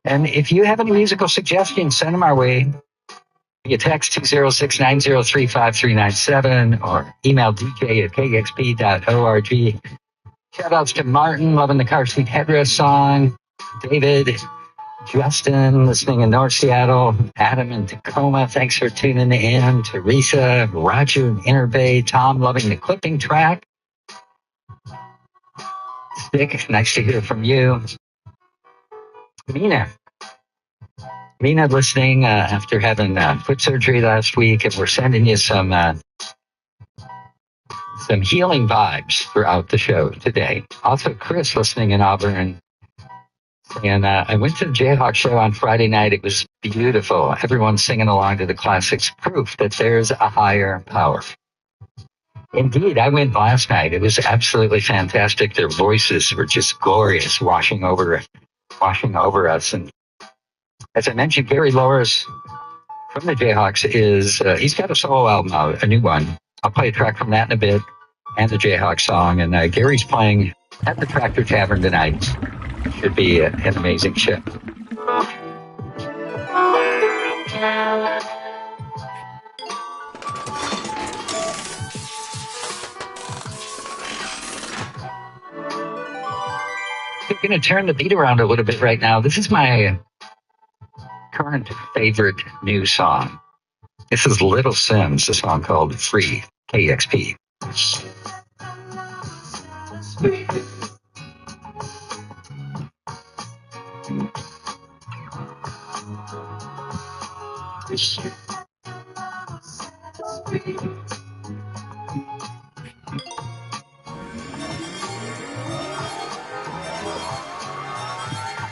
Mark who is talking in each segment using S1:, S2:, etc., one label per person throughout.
S1: And if you have any musical suggestions, send them our way. You text 206-903-5397 or email dj@kexp.org. Shout outs to Martin, loving the car seat headrest song. David, Justin, listening in North Seattle. Adam in Tacoma, thanks for tuning in. Teresa, Roger in Inner Bay. Tom, loving the clipping track. Stick, nice to hear from you. Mina, listening after having foot surgery last week, and we're sending you some healing vibes throughout the show today. Also, Chris, listening in Auburn. And I went to the Jayhawk show on Friday night. It was beautiful. Everyone singing along to the classics. Proof that there's a higher power. Indeed, I went last night. It was absolutely fantastic. Their voices were just glorious, washing over us. And as I mentioned, Gary Loris from the Jayhawks he's got a solo album out, a new one. I'll play a track from that in a bit, and the Jayhawk song. And Gary's playing at the Tractor Tavern tonight. Should be an amazing show. I'm going to turn the beat around a little bit right now. This is my current favorite new song. This is Little Sims, a song called Free, KXP.
S2: I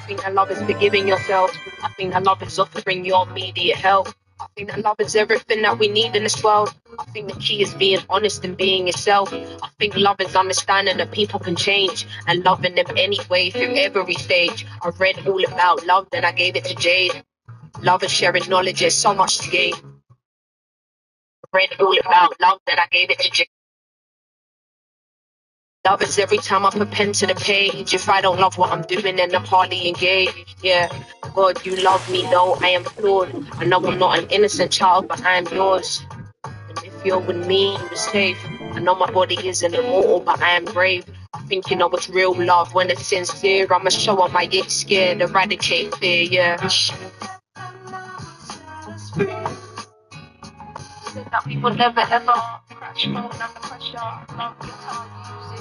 S2: think that love is forgiving yourself. I think that love is offering your immediate help. I think that love is everything that we need in this world. I think the key is being honest and being yourself. I think love is understanding that people can change and loving them anyway through every stage. I read all about love, then I gave it to Jade. Love is sharing knowledge, there's so much to gain. I read all about love, then I gave it to Jade. Love is every time I put pen to the page. If I don't love what I'm doing, then I'm hardly engaged. Yeah, God, you love me though I am flawed. I know I'm not an innocent child, but I am yours. And if you're with me, you're safe. I know my body isn't immortal, but I am brave. I think you know it's real love when it's sincere. I'ma show up, I get scared, eradicate fear, yeah. That we will never ever crash under pressure. Love your time, use it.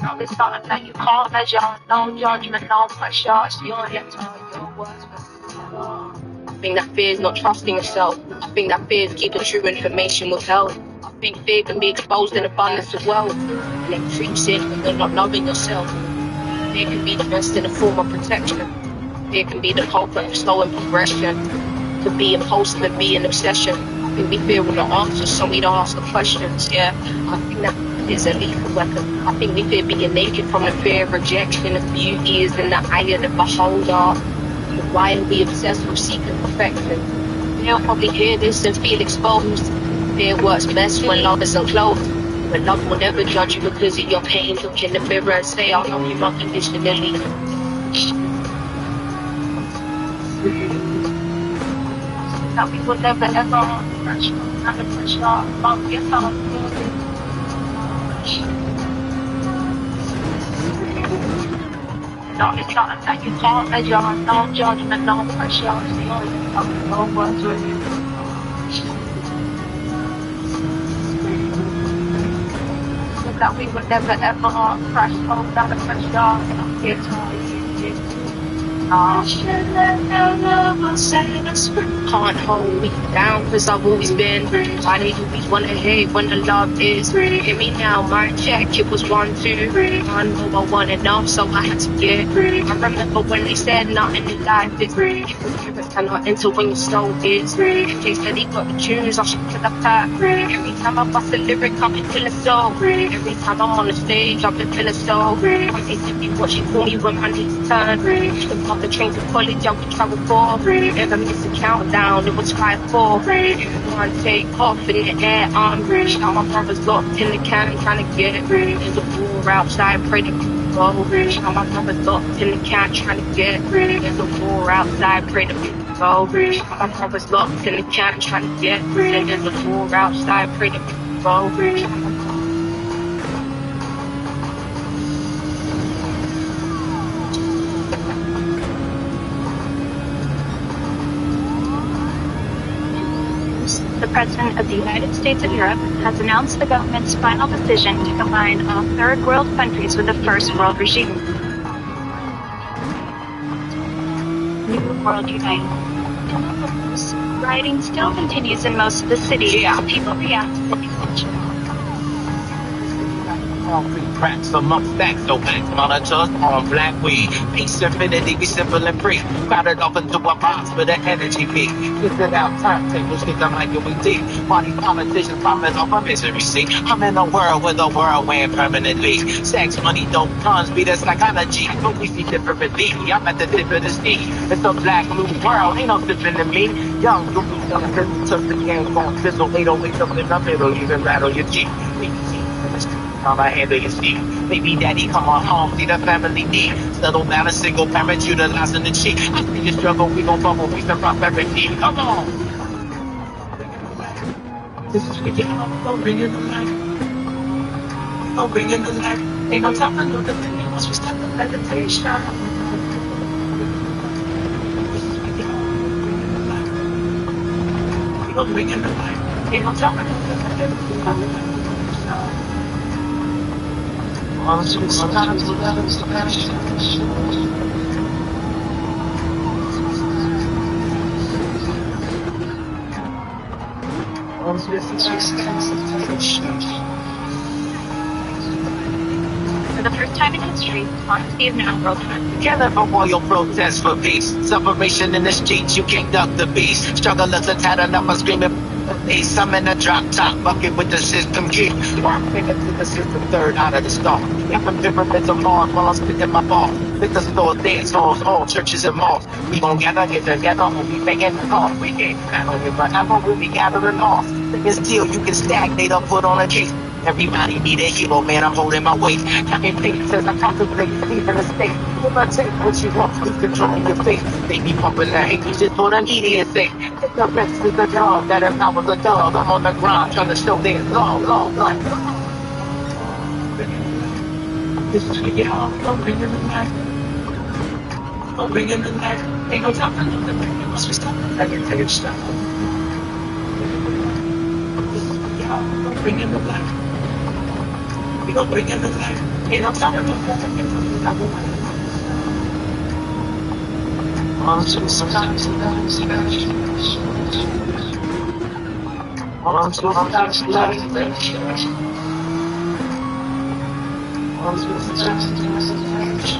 S2: Love is something that you can't measure. No judgment, no pressure. It's your letter, your words. I think that fear is not trusting yourself. I think that fear is keeping true information withheld. I think fear can be exposed in abundance of wealth. And it creeps in when you're not loving yourself. Fear can be the best in a form of protection. Fear can be the culprit of slowing progression. To be impulsive and be an obsession. I think we fear all the answers, so we don't ask the questions, yeah. I think that is a lethal weapon. I think we fear being naked from the fear of rejection. If beauty is in the eye of the beholder, why are we obsessed with seeking perfection? You'll probably hear this and feel exposed. Fear works best when love isn't close. But love will never judge you because of your pain. Look in the mirror and say, I love you unconditionally. That we will never ever pressure, under pressure, love yourself. No, it's not that you can't measure, no judgment, no pressure. It's the only thing no words with you. That we would never ever crash under pressure, love yourself. Can't hold me down cause I've always been free. Why they always wanna hate when the love is free? Hear me now, my check, it was 1, 2, 3. I know I want enough, so I had to get free. I remember when they said nothing in life is free. It cannot enter when your soul is free. They said he got the tunes, I should kill a pack. Every time I bust a lyric, I've been feeling so free. Every time I'm on the stage, I've been feeling so free. They said me what you call me when my knees turn free. the train to college, I would travel for. Never miss a countdown, it was 5-4. One take off in the air, I'm rich. Now my brother's locked in the can, trying to get it. There's a war outside, pray to people go. Now my brother's locked in the can, trying to get it. There's a war outside, pray to people go. My brother's locked in the can, trying to get it. There's a war outside, pray to people go.
S3: The President of the United States of Europe has announced the government's final decision to combine all third world countries with the first world regime. New World United. Rioting still continues in most of the city as people react to the convention.
S4: Concrete cracks amongst stacks, no banks, monitors on black weed. Peace, infinity, be simple and free. Crowded off into a box with an energy peak. Twist it out, turntables, get them like UED. While these politicians profit off a misery, see. I'm in a world where the world went permanently. Sex, money, dope, guns, be the psychology. But we see differently. I'm at the tip of the sea. It's a black blue world, ain't no different than me. Young, goofy, young, took the game, gon' fizzle, 808 up in the middle, even rattle your Jeep. On my hand, you see. Baby daddy, come on home, see the family need. Settle down a single parent, utilizing the cheek. I see you struggle, we gon' bubble, we can prosperity. Come on. This is what y'all bringing the light. Oh, bringing the light. Ain't no time to know the thing, once we start the meditation. This is what y'all bringing the light. We gon' bring in the light. Ain't no time to know the meditation. Once we start to let us vanish. Once we start to
S3: For the first time in history, honesty is now world famous.
S4: together for royal protests for peace. Separation in the streets, you can't duck the beast. Strugglers are tattered up, I'm screaming. I'm in a drop top bucket with the system key. I'm thinking to the system third out of the stall. If I'm pyramids of Mars while I'm spitting my ball. Liquor stores, dance halls, all churches and malls. We gon' gather, get together, we'll be making the call. We can't battle here forever, we'll be gathering off. Thinking still, you can stagnate or put on a case. Everybody need a hero, man, I'm holding my weight. Counting things as I contemplate, leaving the state. Will I take what you want, lose control in your face. They be pumping the hate, just for the media's sake. The rest is the dog that empowers the dog. I'm on the grind, trying to show their long. This is for y'all, I'm bringing the light. I'm bringing the light. Ain't no time to lose the light, once we stop the meditation. This is for y'all, I'm bringing the light. We gon' bring in the light. Ain't no time to lose the light. Once we start to let us vanish. Once we start to let us vanish. Once we start to let us vanish.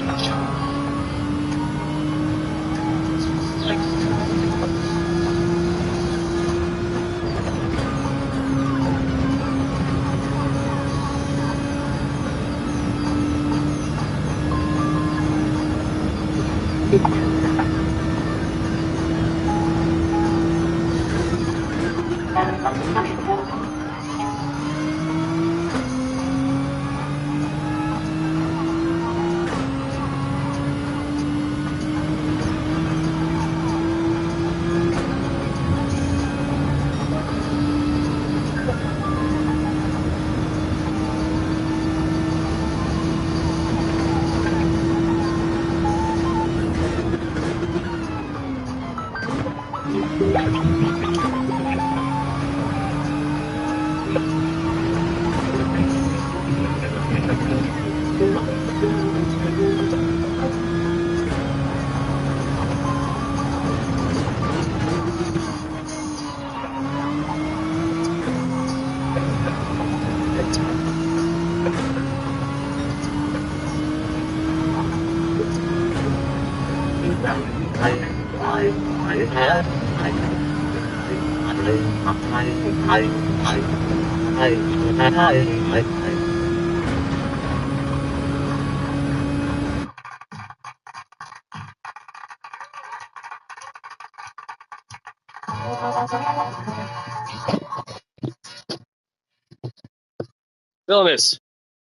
S5: Villainous.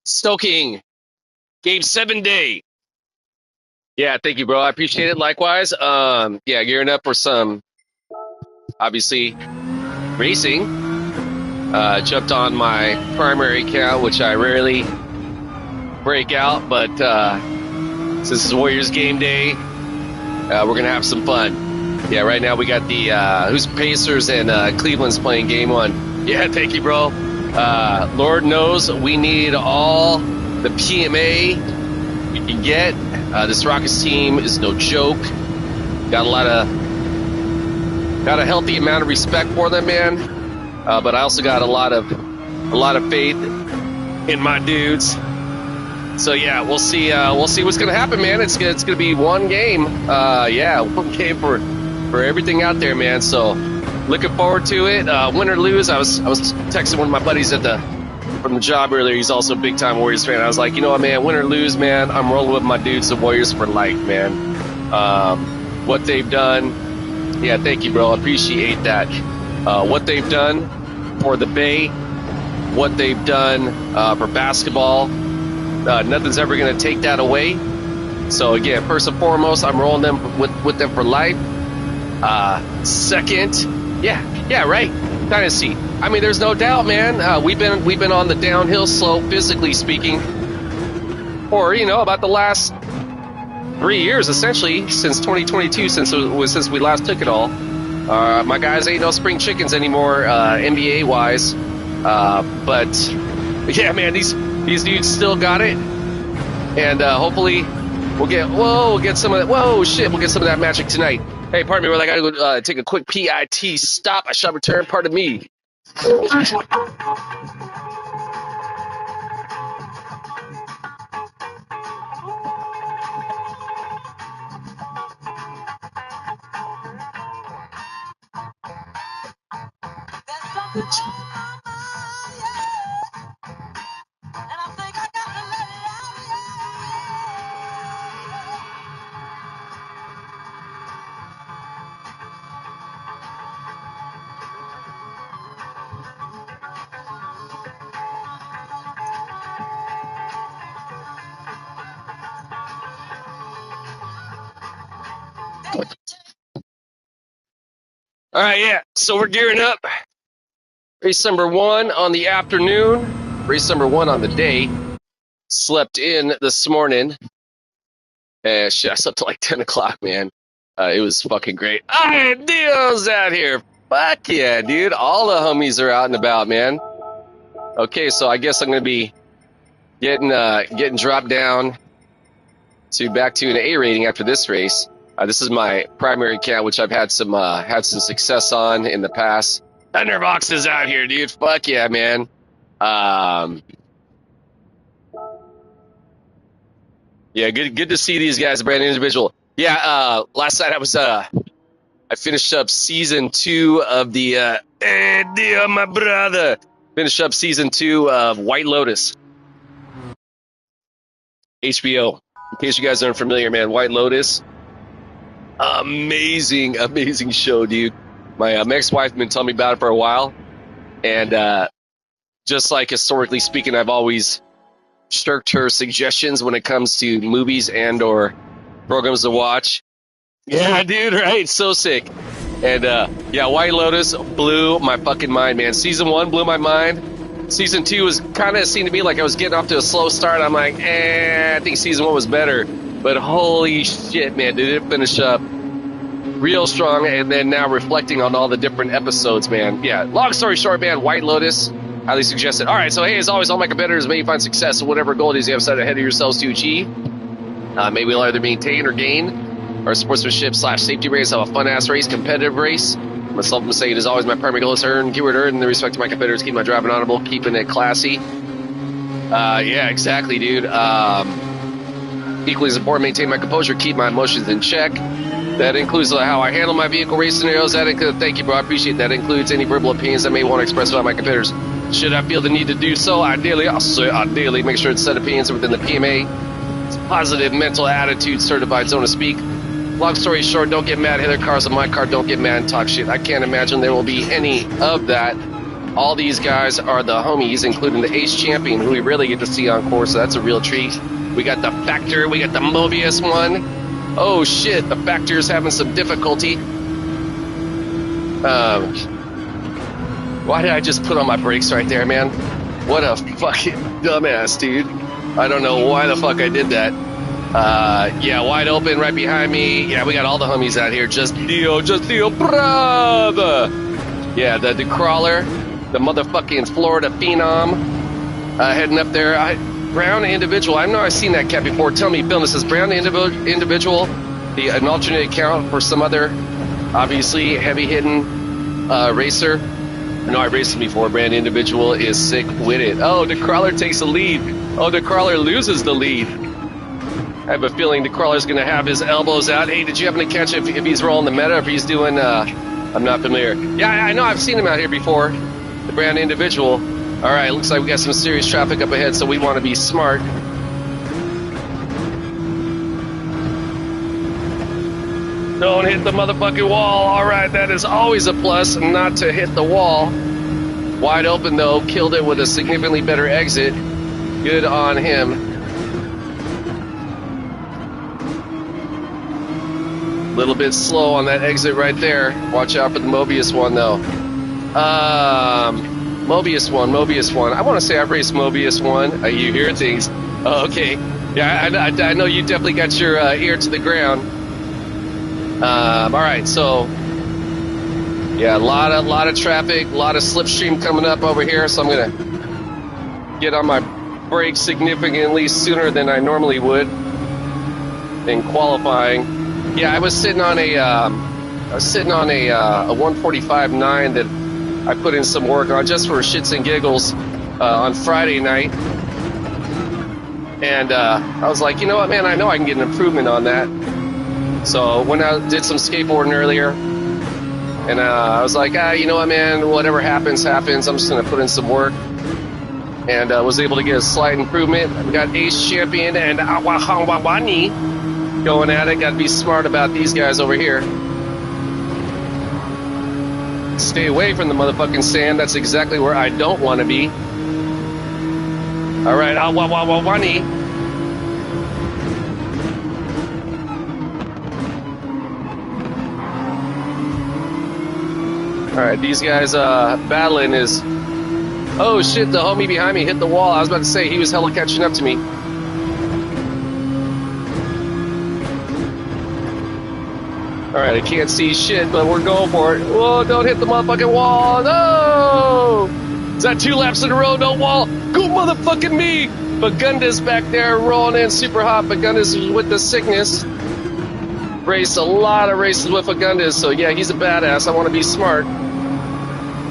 S5: Stoking. Game 7 day. Yeah, thank you, bro. I appreciate it. Likewise. Yeah, gearing up for some, obviously, racing. Jumped on my primary account, which I rarely break out, but since this is Warriors game day, we're going to have some fun. Yeah, right now we got the Pacers and Cleveland's playing game 1. Yeah, thank you, bro. Lord knows we need all the PMA we can get. This Rockets team is no joke. Got a healthy amount of respect for them, man. But I also got a lot of faith in my dudes. So yeah, we'll see what's gonna happen, man. It's gonna be one game. One game for everything out there, man. So looking forward to it. Win or lose, I was texting one of my buddies from the job earlier. He's also a big time Warriors fan. I was like, you know what, man, win or lose, man, I'm rolling with my dudes, the Warriors for life, man. What they've done, yeah, thank you, bro. I appreciate that. What they've done for the Bay, what they've done for basketball, nothing's ever going to take that away. So again, first and foremost, I'm rolling them with them for life. Second, yeah, right. Dynasty. I mean, there's no doubt, man. We've been on the downhill slope, physically speaking, for about the last 3 years, essentially, since 2022, since we last took it all. My guys ain't no spring chickens anymore, NBA wise. But yeah, man, these dudes still got it, and hopefully we'll get some of that. We'll get some of that magic tonight. Hey, pardon me, brother. I gotta go take a quick PIT stop. I shall return. Pardon me. All right, yeah. So we're gearing up. Race number 1 on the afternoon. Race number 1 on the day. Slept in this morning. Shit, I slept till like 10 o'clock, man. It was fucking great. Ay, Dio's out here. Fuck yeah, dude. All the homies are out and about, man. Okay, so I guess I'm going to be getting dropped down back to an A rating after this race. This is my primary account, which I've had some success on in the past. Thunderbox is out here, dude. Fuck yeah, man. Yeah, good to see these guys, brand new individual. Yeah, last night I finished up season 2 of the dear my brother. Finished up season 2 of White Lotus. HBO. In case you guys aren't familiar, man, White Lotus. Amazing show, dude. My ex-wife has been telling me about it for a while, and just like historically speaking, I've always shirked her suggestions when it comes to movies and or programs to watch. Yeah, dude, right? So sick. And yeah, White Lotus blew my fucking mind, man. Season 1 blew my mind. Season 2 was kind of seemed to me like I was getting off to a slow start. I'm like, I think season 1 was better. But holy shit, man, did it finish up real strong. And then now reflecting on all the different episodes, man. Yeah, long story short, man, White Lotus, highly suggested. All right, so hey, as always, all my competitors may find success in whatever goal it is you have set ahead of yourselves to achieve. Maybe we'll either maintain or gain our sportsmanship / safety race, have a fun-ass race, competitive race. Myself, I'm saying, as always, my primary goal is to earn, keyword earn, in the respect to my competitors, keep my driving honorable, keeping it classy. Yeah, exactly, dude. Equally as important, maintain my composure, keep my emotions in check. That includes how I handle my vehicle race scenarios. Thank you, bro. I appreciate that. Includes any verbal opinions I may want to express about my competitors. Should I feel the need to do so, ideally make sure it's set opinions within the PMA. It's positive mental attitude certified zone to speak. long story short, don't get mad. Hit their cars on my car. Don't get mad and talk shit. I can't imagine there will be any of that. All these guys are the homies, including the Ace Champion, who we really get to see on course. So that's a real treat. We got the Factor. We got the Mobius one. Oh shit, the Factor's having some difficulty. Why did I just put on my brakes right there, man? What a fucking dumbass, dude. I don't know why the fuck I did that. Yeah, wide open right behind me. Yeah, we got all the homies out here. Just Dio, brother. Yeah, the crawler, the motherfucking Florida Phenom, heading up there. Brown Individual. I know I've seen that cat before. Tell me, Bill, this is Brown Individual, an alternate account for some other, obviously, heavy-hitting racer. I know I raced him before. Brown Individual is sick with it. Oh, the crawler takes the lead. Oh, the crawler loses the lead. I have a feeling the crawler's going to have his elbows out. Hey, did you happen to catch if he's rolling the meta, if he's doing, I'm not familiar. Yeah, I know I've seen him out here before. The Brown Individual. All right, looks like we got some serious traffic up ahead, so we want to be smart. Don't hit the motherfucking wall. All right, that is always a plus, not to hit the wall. Wide open, though. Killed it with a significantly better exit. Good on him. A little bit slow on that exit right there. Watch out for the Mobius one, though. Mobius one. I want to say I've raced Mobius one. You hear things. Oh, okay. Yeah, I know you definitely got your ear to the ground. All right, so yeah, a lot of traffic, a lot of slipstream coming up over here. So I'm gonna get on my brakes significantly sooner than I normally would in qualifying. Yeah, I was sitting on a 145.9 that I put in some work on just for shits and giggles on Friday night. And I was like, you know what, man, I know I can get an improvement on that. So went out, did some skateboarding earlier. And I was like, you know what, man, whatever happens, happens. I'm just going to put in some work. And was able to get a slight improvement. We got Ace Champion and Awahawani going at it. Got to be smart about these guys over here. Stay away from the motherfucking sand. That's exactly where I don't want to be. All right, Awahawani. All right, these guys battling is... Oh, shit, the homie behind me hit the wall. I was about to say, he was hella catching up to me. All right, I can't see shit, but we're going for it. Whoa, don't hit the motherfucking wall. No! Is that 2 laps in a row? No wall. Go motherfucking me! Bagunda's back there rolling in super hot. Bagunda's with the sickness. Raced a lot of races with Fagundes, so yeah, he's a badass. I want to be smart.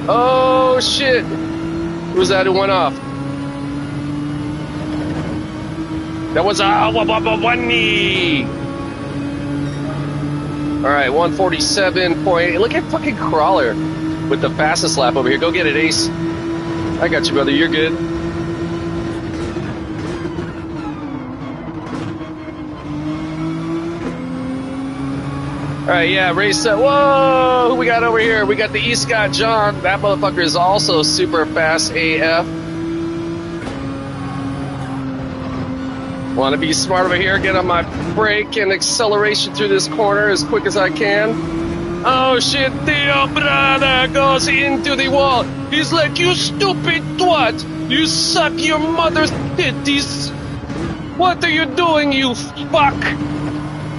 S5: Oh shit! Who was that who went off? That was Awahawani. All right, 147.8. Look at fucking Crawler with the fastest lap over here. Go get it, Ace. I got you, brother. You're good. All right, yeah, race set. Whoa, who we got over here? We got the East Scott John. That motherfucker is also super fast AF. Want to be smart over here, get on my brake and acceleration through this corner as quick as I can. Oh shit, Theo brother goes into the wall. He's like, you stupid twat. You suck your mother's titties. What are you doing, you fuck?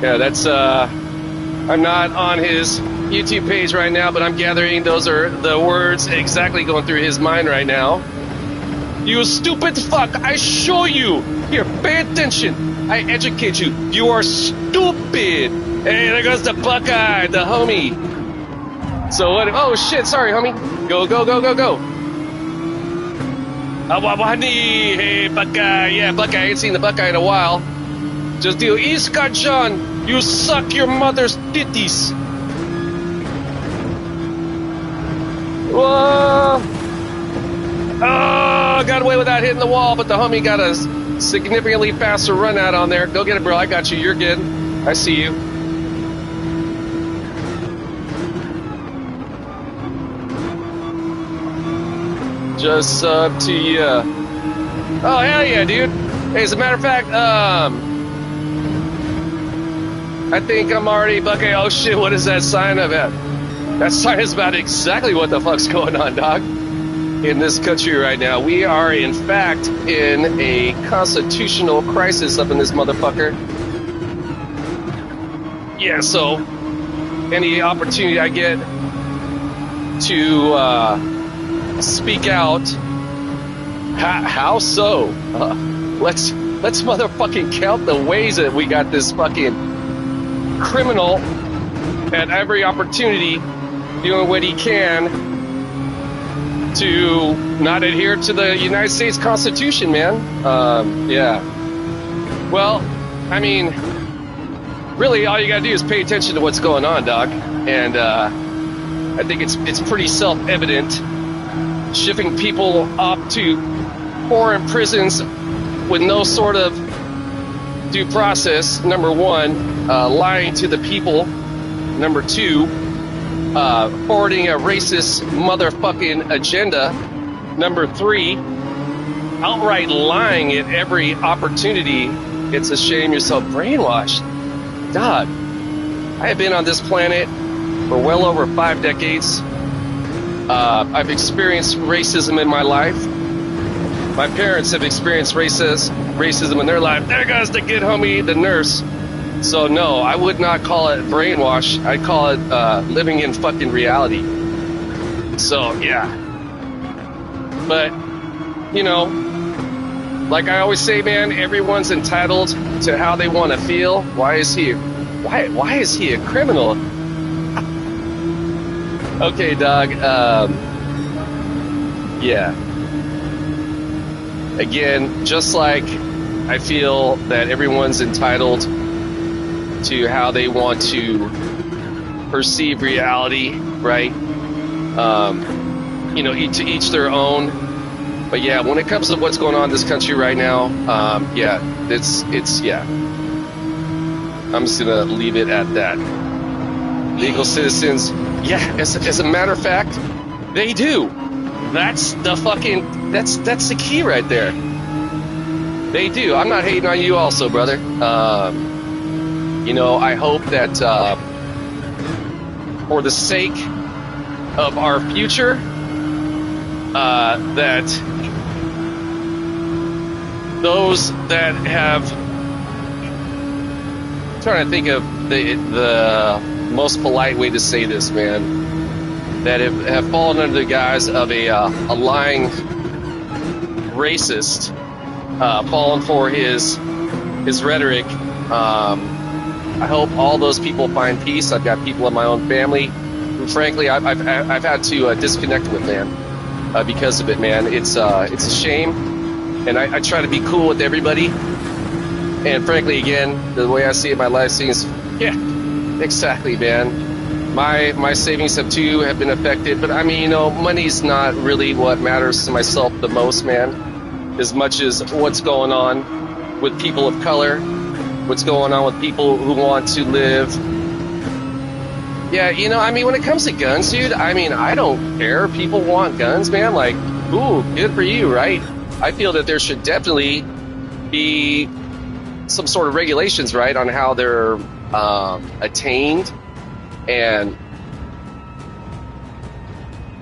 S5: Yeah, that's, I'm not on his YouTube page right now, but I'm gathering those are the words exactly going through his mind right now. You stupid fuck, I show you. Here, pay attention. I educate you. You are stupid. Hey, there goes the Buckeye, the homie. So what? Oh shit, sorry, homie. Go, go, go, go, go. Awahawani, hey, Buckeye. Yeah, Buckeye, I ain't seen the Buckeye in a while. Just do Iska John. You suck your mother's titties. Whoa. Oh, got away without hitting the wall, but the homie got a significantly faster run out on there. Go get it, bro. I got you. You're good. I see you. Just up to you. Oh, hell yeah, dude. Hey, as a matter of fact, I think I'm already bucking. Oh, shit, what is that sign about? That sign is about exactly what the fuck's going on, dog, in this country right now. We are, in fact, in a constitutional crisis up in this motherfucker. Yeah, so any opportunity I get to speak out, how so? Let's motherfucking count the ways that we got this fucking criminal at every opportunity doing what he can to not adhere to the United States Constitution, man. Yeah. Well, I mean, really, all you gotta do is pay attention to what's going on, dog. And I think it's pretty self-evident. Shipping people off to foreign prisons with no sort of due process. Number one, lying to the people. Number two, forwarding a racist motherfucking agenda. Number three, outright lying at every opportunity. It's a shame you're so brainwashed. Dog, I have been on this planet for well over 5 decades. I've experienced racism in my life. My parents have experienced racism in their life. There goes the kid homie, the nurse. So no, I would not call it brainwash. I'd call it living in fucking reality. So yeah. But, you know, like I always say, man, everyone's entitled to how they want to feel. Why is he a criminal? Okay, dog. Yeah. Again, just like I feel that everyone's entitled to how they want to perceive reality, right? You know, to each their own. But yeah, when it comes to what's going on in this country right now, yeah, it's yeah. I'm just gonna leave it at that. Legal citizens, yeah, as a matter of fact, they do. That's the fucking, that's the key right there. They do. I'm not hating on you also, brother. You know, I hope that for the sake of our future, that those that have, I'm trying to think of the most polite way to say this, man, that have fallen under the guise of a lying racist, fallen for his rhetoric. I hope all those people find peace. I've got people in my own family who, frankly, I've had to disconnect with, man, because of it, man. It's a shame, and I try to be cool with everybody. And frankly, again, the way I see it, my life seems, yeah, exactly, man. My savings have been affected, but I mean, you know, money's not really what matters to myself the most, man, as much as what's going on with people of color, what's going on with people who want to live. Yeah, you know, I mean, when it comes to guns, dude, I mean, I don't care. People want guns, man. Like, ooh, good for you, right? I feel that there should definitely be some sort of regulations, right, on how they're attained, and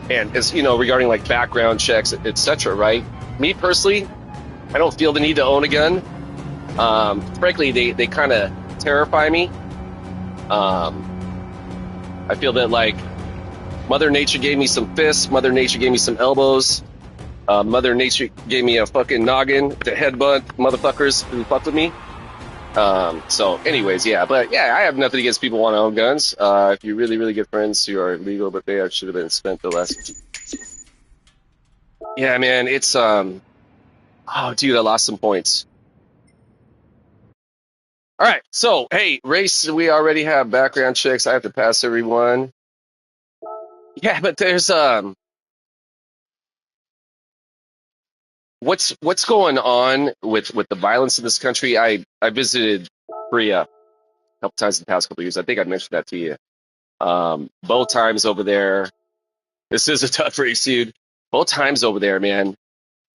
S5: as you know, regarding like background checks, etc. Right? Me personally, I don't feel the need to own a gun. Frankly, they kind of terrify me. I feel that, like, Mother Nature gave me some fists, Mother Nature gave me some elbows, Mother Nature gave me a fucking noggin to headbutt motherfuckers who fuck with me. So anyways, yeah, but yeah, I have nothing against people wanting to own guns. If you're really, really good friends who are legal, but they should have been spent the last. Yeah, man, it's, oh, dude, I lost some points. All right, so, hey, race, we already have background checks. I have to pass everyone. Yeah, but there's, what's going on with the violence in this country? I visited Korea a couple times in the past couple of years. I think I mentioned that to you. Both times over there. This is a tough race, dude. both times over there, man.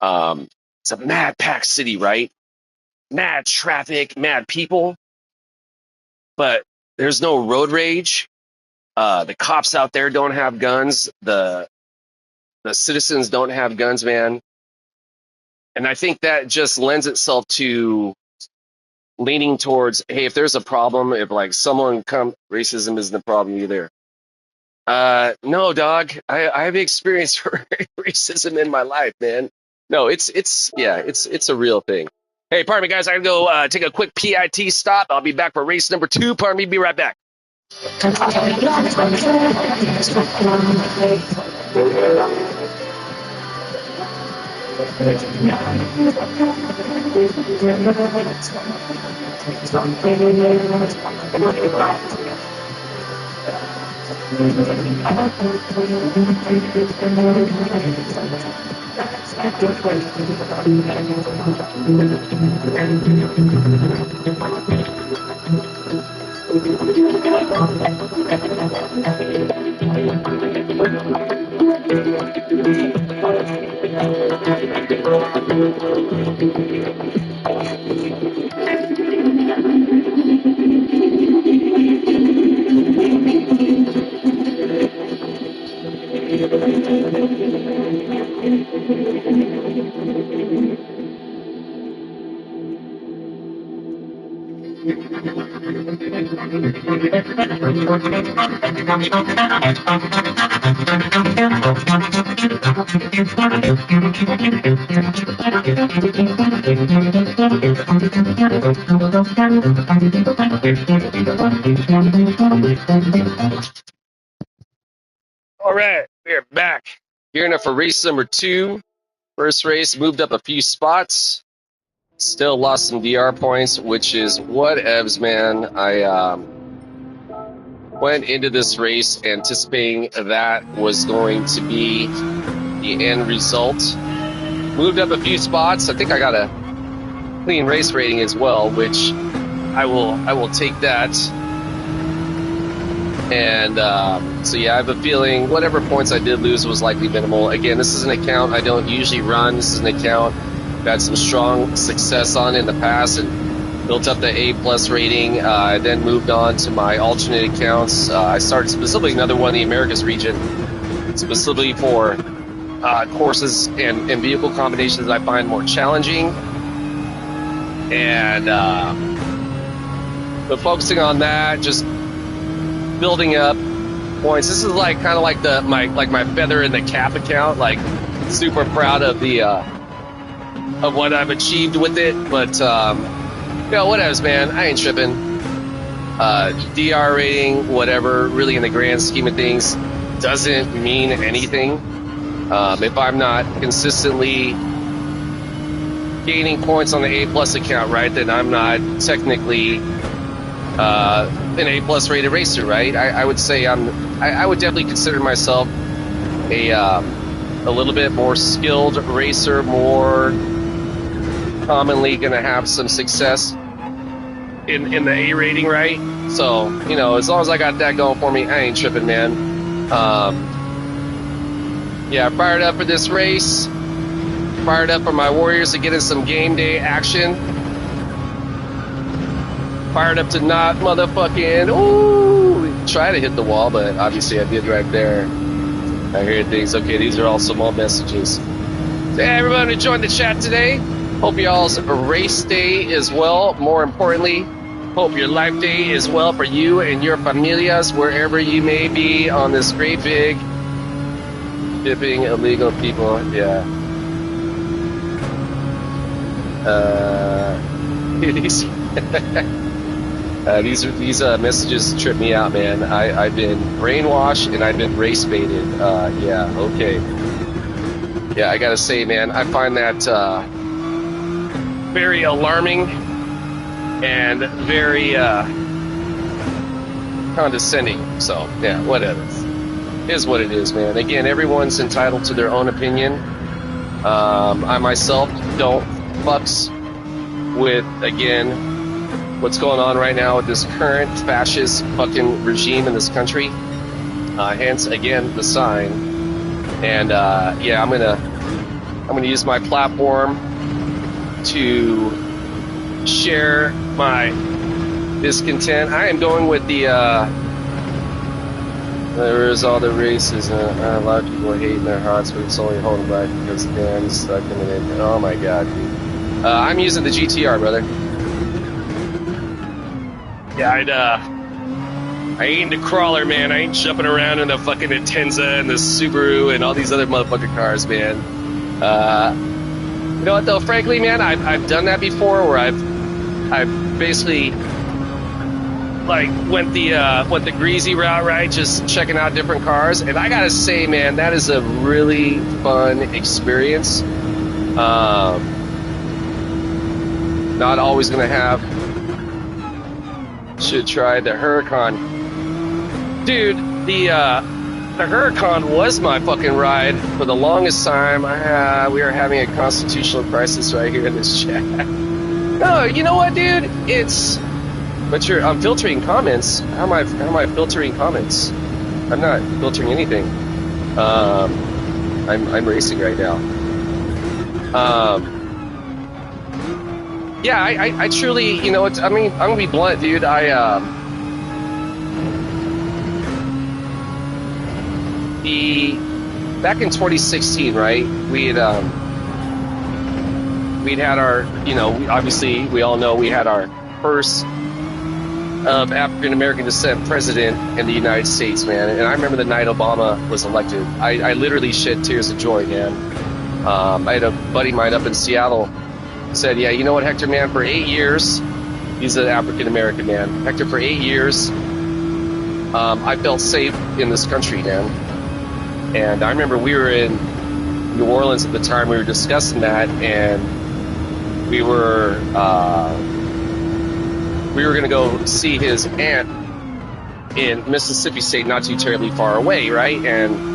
S5: It's a mad packed city, right? Mad traffic, mad people, but there's no road rage. The cops out there don't have guns. The citizens don't have guns, man. And I think that just lends itself to leaning towards, hey, if there's a problem, if like someone racism isn't a problem either. No, dog. I've experienced racism in my life, man. No, it's a real thing. Hey, pardon me, guys. I gotta go take a quick PIT stop. I'll be back for race number 2. Pardon me, be right back. All right, we're back. Gearing up for race number 2. First race, moved up a few spots. Still lost some DR points, which is whatevs, man. I went into this race anticipating that was going to be the end result. Moved up a few spots. I think I got a clean race rating as well, which I will take that. And so yeah, I have a feeling whatever points I did lose was likely minimal. Again, this is an account I don't usually run. This is an account I've had some strong success on in the past and built up the A+ rating. I then moved on to my alternate accounts. I started specifically another one in the Americas region, specifically for courses and vehicle combinations that I find more challenging. And but focusing on that, just building up points. This is like kind of like my feather in the cap account. Like super proud of the of what I've achieved with it. But whatever, man. I ain't tripping. DR rating, whatever. Really, in the grand scheme of things, doesn't mean anything. If I'm not consistently gaining points on the A+ account, right, then I'm not technically an A+ rated racer, right? I would say I would definitely consider myself a little bit more skilled racer, more commonly going to have some success in the A rating, right? So, as long as I got that going for me, I ain't tripping, man. Yeah, fired up for this race. Fired up for my Warriors to get in some game day action. Fired up to not motherfucking, try to hit the wall, but obviously I did right there. I hear things. Okay, these are all small messages. So, hey, everyone who joined the chat today. Hope y'all's race day is well. More importantly, hope your life day is well for you and your familias, wherever you may be on this great big shipping illegal people. Yeah. These messages trip me out, man. I've been brainwashed and I've been race baited. Yeah, okay. Yeah, I gotta say, man, I find that very alarming and very condescending. So, yeah, whatever. It is what it is, man. Again, everyone's entitled to their own opinion. I myself don't fucks with, again, what's going on right now with this current fascist fucking regime in this country. Hence, again, the sign. And yeah, I'm gonna use my platform to share my discontent. I am going with the there is all the races. A lot of people are hating their hearts, but it's only holding back because Dan stuck in it. Oh my god, dude. I'm using the GTR, brother. Yeah, I ain't the crawler, man. I ain't jumping around in the fucking Atenza and the Subaru and all these other motherfucking cars, man. You know what though? Frankly, man, I've done that before, where I've basically like went the greasy route, right? Just checking out different cars, and I gotta say, man, that is a really fun experience. Not always gonna have. Should try the Huracan. Dude, the Huracan was my fucking ride for the longest time. We are having a constitutional crisis right here in this chat. No, you know what, dude? I'm filtering comments. How am I filtering comments? I'm not filtering anything. I'm racing right now. Yeah, I truly, you know, I mean, I'm gonna be blunt, dude. Back in 2016, right? We'd had our, you know, obviously we all know we had our first of African American descent president in the United States, man. And I remember the night Obama was elected. I literally shed tears of joy, man. I had a buddy of mine up in Seattle said, yeah, you know what, Hector, man, for 8 years, he's an African American man. Hector, for 8 years, I felt safe in this country, man. And I remember we were in New Orleans at the time. We were discussing that, and we were going to go see his aunt in Mississippi State, not too terribly far away, right? And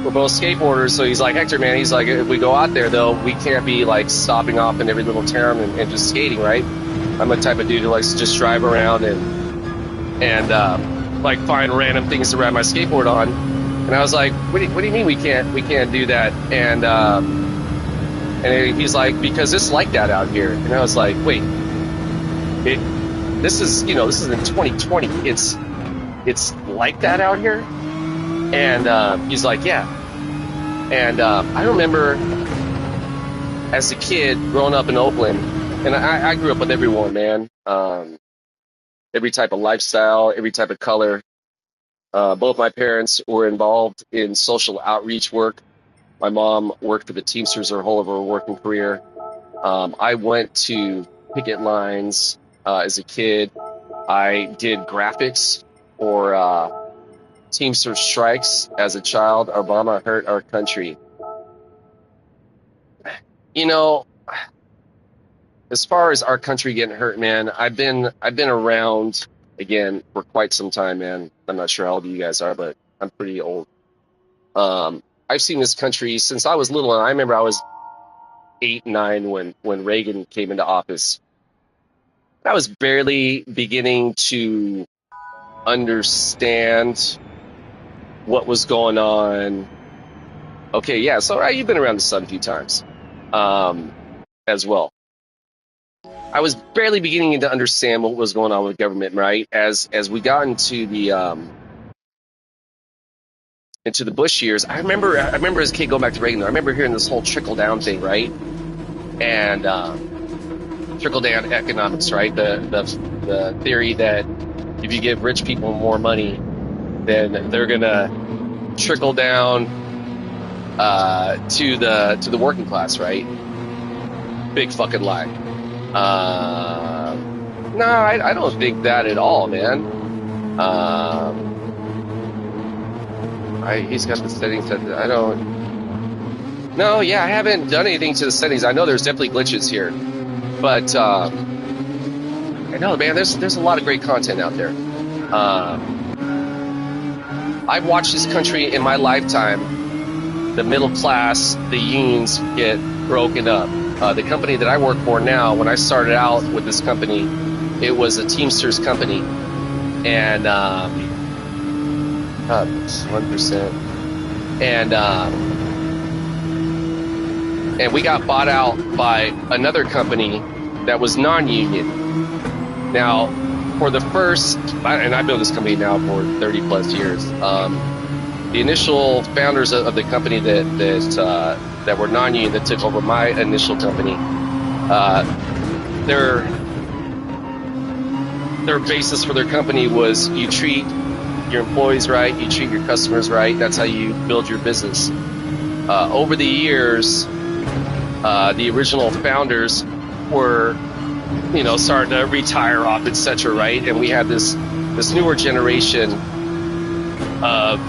S5: we're both skateboarders, so he's like, Hector, man, he's like, if we go out there, though, we can't be, like, stopping off in every little town and just skating, right? I'm the type of dude who likes to just drive around and like, find random things to ride my skateboard on. And I was like, what do you mean we can't do that? And he's like, because it's like that out here. And I was like, wait, this is in 2020. It's like that out here? And he's like, yeah. And I remember as a kid growing up in Oakland, and I grew up with everyone, man. Every type of lifestyle, every type of color. Both my parents were involved in social outreach work. My mom worked for the Teamsters her whole of her working career. I went to picket lines as a kid. I did graphics for Teamster strikes as a child. Obama hurt our country. You know, as far as our country getting hurt, man, I've been around again for quite some time, man. I'm not sure how old you guys are, but I'm pretty old. I've seen this country since I was little, and I remember I was 8, 9 when Reagan came into office. I was barely beginning to understand what was going on. Okay, yeah, so you've been around the sun a few times as well. I was barely beginning to understand what was going on with government, right? As we got into the Bush years, I remember as a kid going back to Reagan. I remember hearing this whole trickle down thing, right? And trickle down economics, right? The theory that if you give rich people more money, then they're gonna trickle down to the working class, right? Big fucking lie. No, I don't think that at all, man. He's got the settings set. I don't. No, yeah, I haven't done anything to the settings. I know there's definitely glitches here, but I know, man. There's a lot of great content out there. I've watched this country in my lifetime. The middle class, the unions get broken up. The company that I work for now, when I started out with this company, it was a Teamsters company, and 1%. and we got bought out by another company that was non-union. Now, for the first, and I've been with this company now for 30 plus years. The initial founders of the company that were non-union, that took over my initial company, their basis for their company was you treat your employees right, you treat your customers right. That's how you build your business. Over the years, the original founders were, starting to retire off, etc. Right, and we had this newer generation of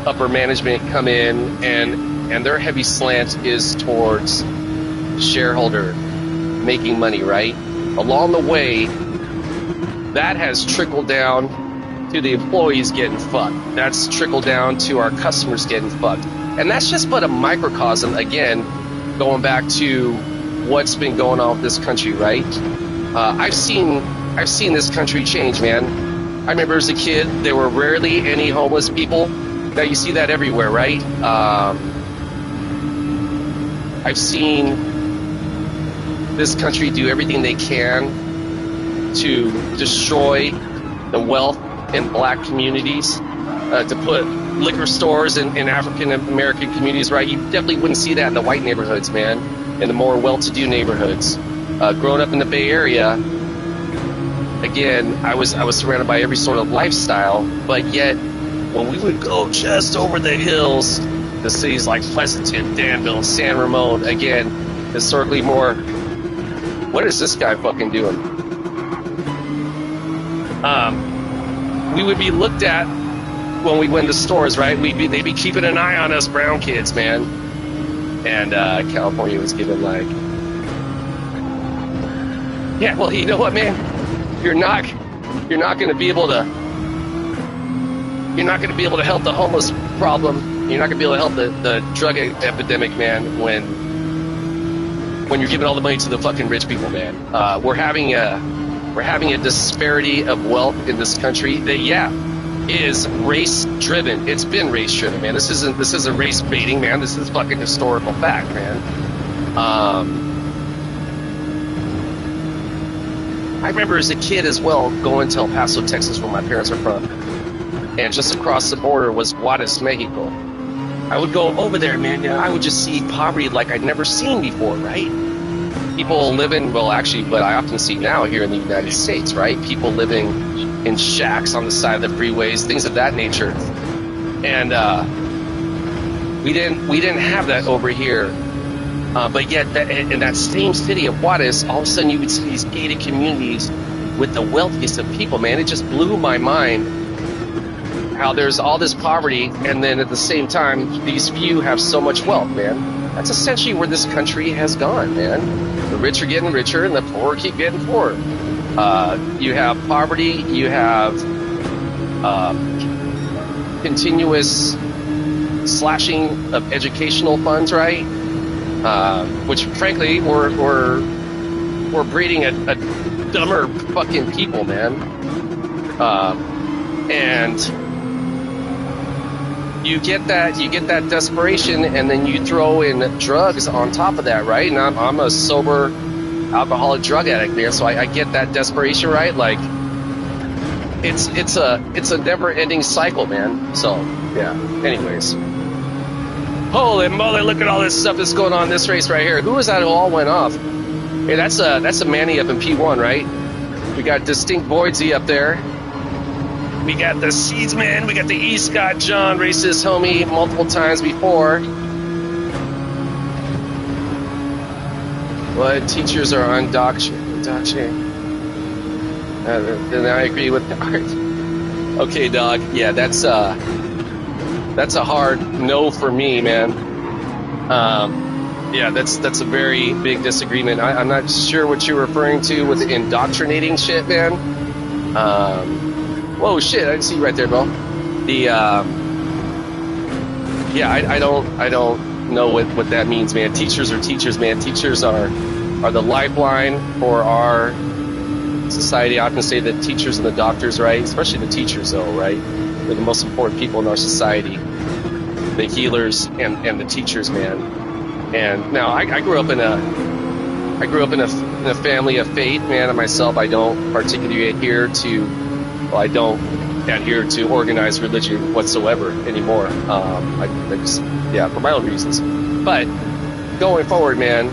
S5: upper management come in, and their heavy slant is towards shareholder making money, right? Along the way, that has trickled down to the employees getting fucked. That's trickled down to our customers getting fucked. And that's just but a microcosm, again, going back to what's been going on with this country, right? I've seen this country change, man. I remember as a kid, there were rarely any homeless people. Now you see that everywhere, right? I've seen this country do everything they can to destroy the wealth in black communities, to put liquor stores in African American communities, right? You definitely wouldn't see that in the white neighborhoods, man, in the more well-to-do neighborhoods. Growing up in the Bay Area, again, I was surrounded by every sort of lifestyle, but yet when we would go just over the hills, the cities like Pleasanton, Danville, San Ramon, again, historically more, what is this guy fucking doing? We would be looked at when we went to stores, right? They'd be keeping an eye on us brown kids, man. And California was given like, yeah, well, you know what, man? You're not going to be able to help the homeless problem. You're not going to be able to help the drug epidemic, man, when you're giving all the money to the fucking rich people, man. We're having a disparity of wealth in this country that, is race driven. It's been race driven, man. This isn't race baiting, man. This is fucking historical fact, man. I remember as a kid as well going to El Paso, Texas, where my parents are from, and just across the border was Juarez, Mexico. I would go over there, man. I would just see poverty like I'd never seen before, right? People living, but I often see now here in the United States, right? People living in shacks on the side of the freeways, things of that nature. And we didn't have that over here. But yet, in that same city of Juarez, all of a sudden you would see these gated communities with the wealthiest of people, man. It just blew my mind how there's all this poverty, and then at the same time, these few have so much wealth, man. That's essentially where this country has gone, man. The rich are getting richer, and the poor keep getting poorer. You have poverty, you have continuous slashing of educational funds, right? Which, frankly, we're breeding a dumber fucking people, man. And you get that desperation, and then you throw in drugs on top of that, right? And I'm a sober alcoholic drug addict, man, so I get that desperation, right? Like it's a never-ending cycle, man. So yeah. Anyways, holy moly, look at all this stuff that's going on in this race right here. Who was that who all went off? Hey, that's a Manny up in P1, right? We got Distinct Voidsy up there. We got the Seedsman, we got the E. Scott John, racist homie multiple times before. What? Teachers are indoctrinated. Then I agree with Art. Okay, dog. Yeah, that's a hard no for me, man. Yeah, that's a very big disagreement. I'm not sure what you're referring to with the indoctrinating shit, man. Whoa, shit! I didn't see you right there, bro. I don't know what that means, man. Teachers are teachers, man. Teachers are the lifeline for our society. I often say the teachers and the doctors, right? Especially the teachers, though, right? They're the most important people in our society. The healers and the teachers, man. And now I grew up in a family of faith, man. And myself, I don't particularly adhere to organized religion whatsoever anymore. I just, yeah, for my own reasons. But going forward, man,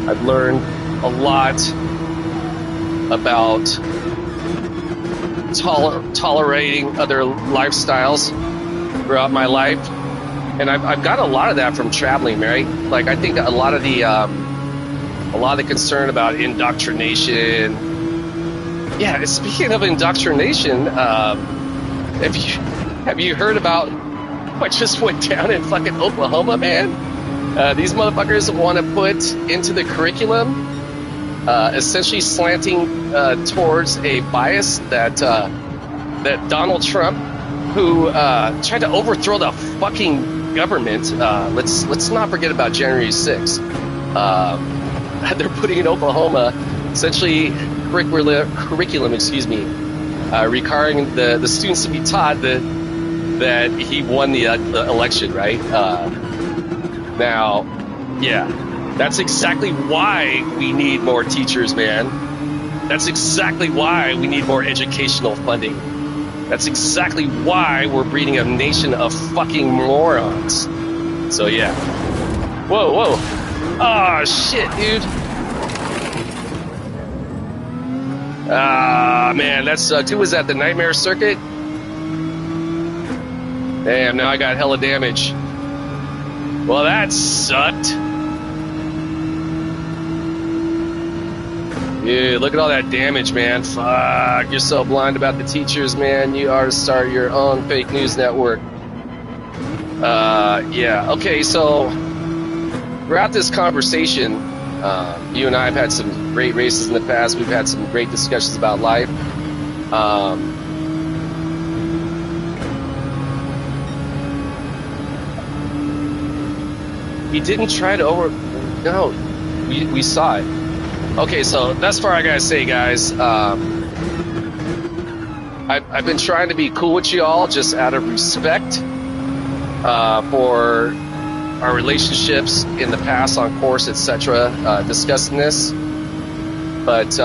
S5: I've learned a lot about tolerating other lifestyles throughout my life, and I've got a lot of that from traveling, Mary. Like, I think a lot of the concern about indoctrination. Yeah, speaking of indoctrination, have you heard about what just went down in fucking Oklahoma, man? These motherfuckers want to put into the curriculum, essentially slanting towards a bias that Donald Trump, who tried to overthrow the fucking government. Let's not forget about January 6th. They're putting in Oklahoma essentially curriculum, requiring the students to be taught that he won the election, right? Now, yeah, that's exactly why we need more teachers, man. That's exactly why we need more educational funding. That's exactly why we're breeding a nation of fucking morons. So, yeah. Whoa. Oh, shit, dude. Man, that sucked. Who was that, the Nightmare Circuit? Damn, now I got hella damage. Well, that sucked. Dude, look at all that damage, man. Fuck, you're so blind about the teachers, man. You ought to start your own fake news network. Yeah, okay, so throughout this conversation, you and I have had some great races in the past. We've had some great discussions about life. He didn't try to no, we saw it. Okay, so that's far I gotta say, guys. I've been trying to be cool with you all just out of respect for our relationships in the past on course, etc., discussing this. But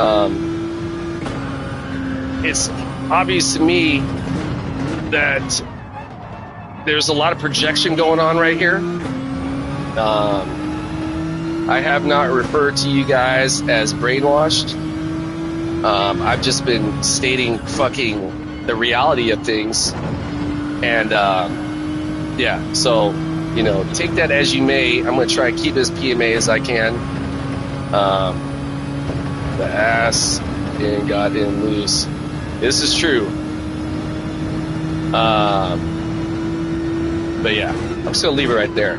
S5: it's obvious to me that there's a lot of projection going on right here. I have not referred to you guys as brainwashed. I've just been stating fucking the reality of things. And, yeah, so, you know, take that as you may. I'm going to try to keep as PMA as I can. The ass and got in loose. This is true. But yeah, I'm just going to leave it right there.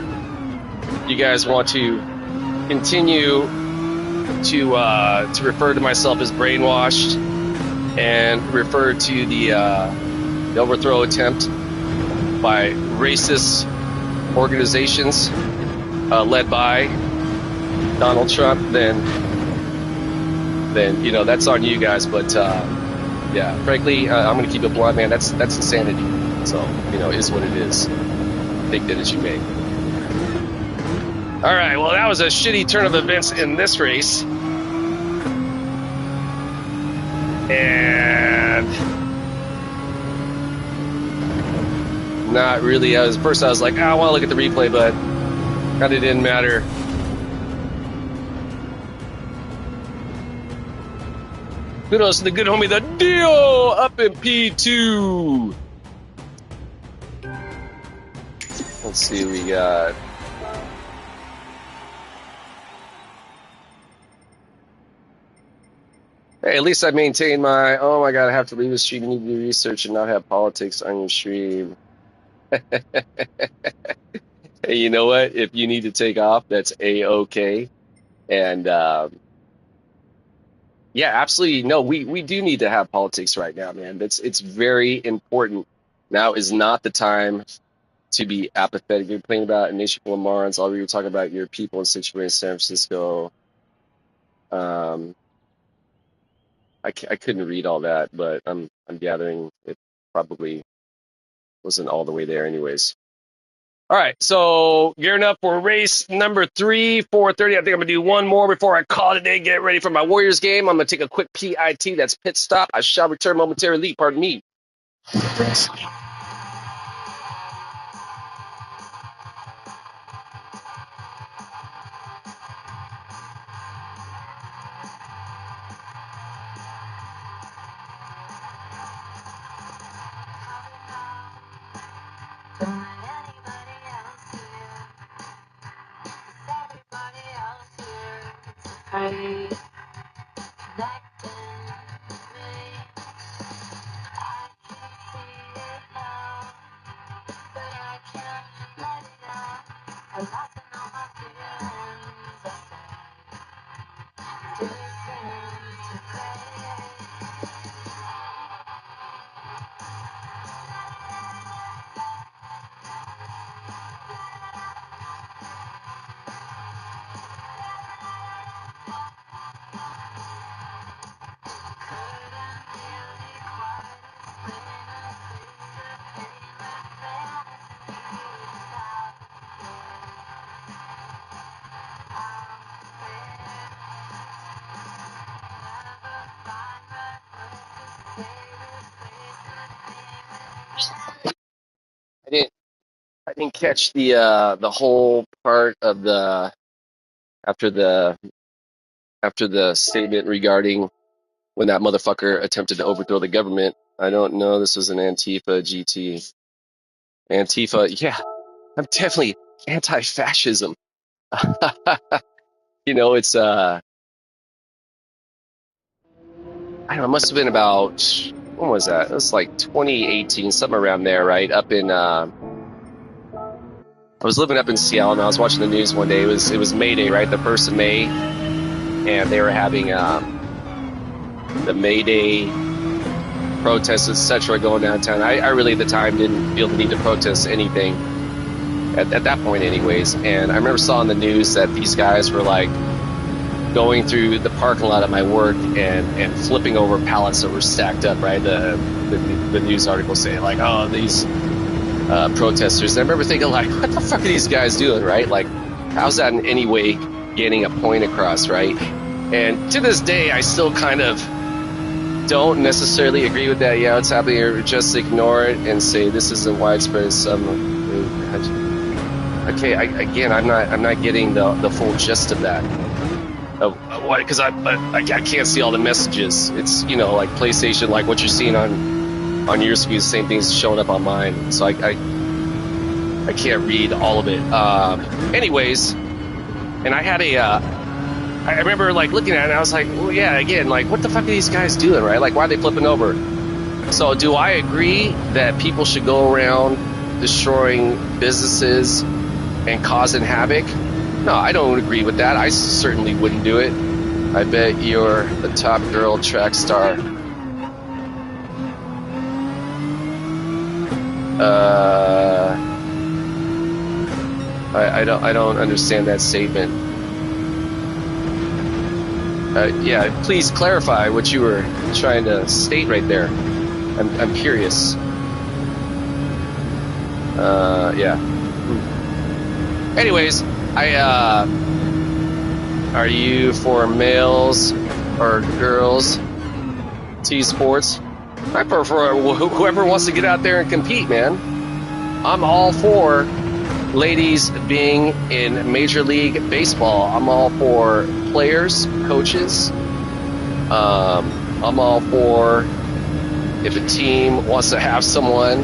S5: You guys want to continue to refer to myself as brainwashed and refer to the overthrow attempt by racist organizations led by Donald Trump, then you know, that's on you guys. But yeah, frankly, I'm going to keep it blunt, man. That's insanity. So, you know, it is what it is. Take that as you may. All right, well, that was a shitty turn of events in this race. And not really. First I was like, I want to look at the replay, but kind of didn't matter. Kudos to the good homie, the deal up in P2. Let's see what we got. Hey, at least I maintain my, oh my God, I have to leave the stream. You need to do research and not have politics on your stream. Hey, you know what? If you need to take off, that's A-okay. And yeah, absolutely. No, we do need to have politics right now, man. It's very important. Now is not the time to be apathetic. You're complaining about a nation full of morons. All we were talking about your people in San Francisco. I couldn't read all that, but I'm gathering it probably wasn't all the way there anyways. All right, so gearing up for race number 3, 4:30. I think I'm going to do one more before I call it a day. Get ready for my Warriors game. I'm going to take a quick PIT. That's pit stop. I shall return momentarily. Pardon me. I didn't catch the whole part of the after the statement regarding when that motherfucker attempted to overthrow the government. I don't know. This was an Antifa GT. Antifa, yeah, I'm definitely anti-fascism. You know, it's I don't know. It must have been about when was that? It was like 2018, something around there, right? Up in I was living up in Seattle, and I was watching the news one day. It was May Day, right? The 1st of May, and they were having the May Day protests, etc., going downtown. I really at the time didn't feel the need to protest anything at that point, anyways. And I remember saw on the news that these guys were like going through the parking lot at my work and flipping over pallets that were stacked up, right? The news article saying like, oh, these protesters. And I remember thinking like, what the fuck are these guys doing, right? Like, how's that in any way getting a point across, right? And to this day, I still kind of don't necessarily agree with that. Yeah, it's happening, or just ignore it and say this isn't widespread. Okay, I'm not getting the full gist of that. Why? Because I can't see all the messages. It's, you know, like PlayStation, like what you're seeing on your screen, the same things showing up on mine. So I can't read all of it. Anyways, and I had I remember like looking at it and I was like, well, yeah, again, like what the fuck are these guys doing, right? Like, why are they flipping over? So do I agree that people should go around destroying businesses and causing havoc? No, I don't agree with that. I certainly wouldn't do it. I bet you're the top girl track star. I don't understand that statement. Yeah, please clarify what you were trying to state right there. I'm curious. Yeah. Anyways, are you for males or girls? T-Sports? I prefer whoever wants to get out there and compete, man. I'm all for ladies being in Major League Baseball. I'm all for players, coaches. I'm all for if a team wants to have someone